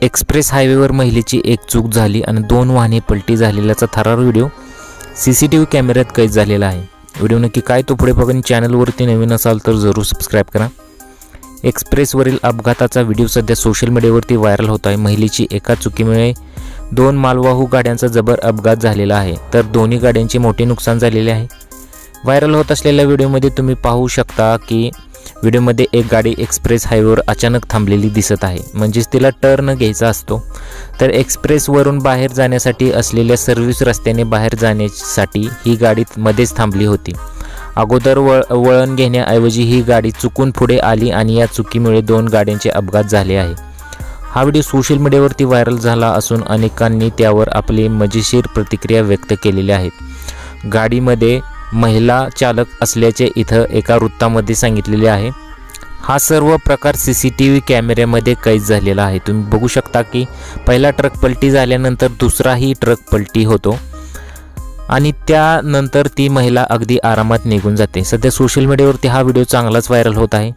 Express हायवेवर महिलेची एक चूक झाली आणि 2 वाहने पलटी झालेल्याचा थरार व्हिडिओ CCTV कॅमेऱ्यात कैद झालेला आहे। व्हिडिओ नक्की काय तो पुढे बघून चॅनलवरती नवीन असाल तर जरूर सबस्क्राइब करा। एक्सप्रेसवरील अपघाताचा व्हिडिओ सध्या सोशल मीडियावरती व्हायरल होत आहे। महिलेची एका चुकीमुळे 2 मालवाहू गाड्यांचा जबर अपघात झालेला आहे, तर दोन्ही गाड्यांचे मोठे नुकसान झालेले आहे। व्हायरल होत असलेल्या व्हिडिओमध्ये तुम्ही पाहू शकता की व्हिडिओमध्ये एक गाडी एक्सप्रेस हायवेवर अचानक थांबलेली दिसत आहे, म्हणजेच तिला टर्न घ्यायचा असतो। तर एक्सप्रेसवरून बाहेर जाण्यासाठी असलेल्या सर्व्हिस रस्त्याने बाहेर जाण्यासाठी ही गाडी मध्येच थांबली होती। अगोदर वळण घेण्याऐवजी ही गाडी चुकून पुढे आली आणि या चुकीमुळे 2 गाड्यांचे अपघात झाले आहे। हा व्हिडिओ सोशल मीडियावरती व्हायरल झाला असून अनेकांनी त्यावर आपली मजेशीर प्रतिक्रिया व्यक्त केलेल्या आहेत। गाडीमध्ये महिला चालक असल्याचे इथं एका वृत्तामध्ये सांगितलेले आहे। हा सर्व प्रकार CCTV कॅमेऱ्यामध्ये कैद झालेला आहे। तुम्ही बघू शकता की पहिला ट्रक पलटी झाल्यानंतर दुसराही ट्रक पलटी होतो आणि त्यानंतर ती महिला अगदी आरामात निघून जाते। सध्या सोशल मीडियावरती हा व्हिडिओ चांगलाच व्हायरल होत आहे।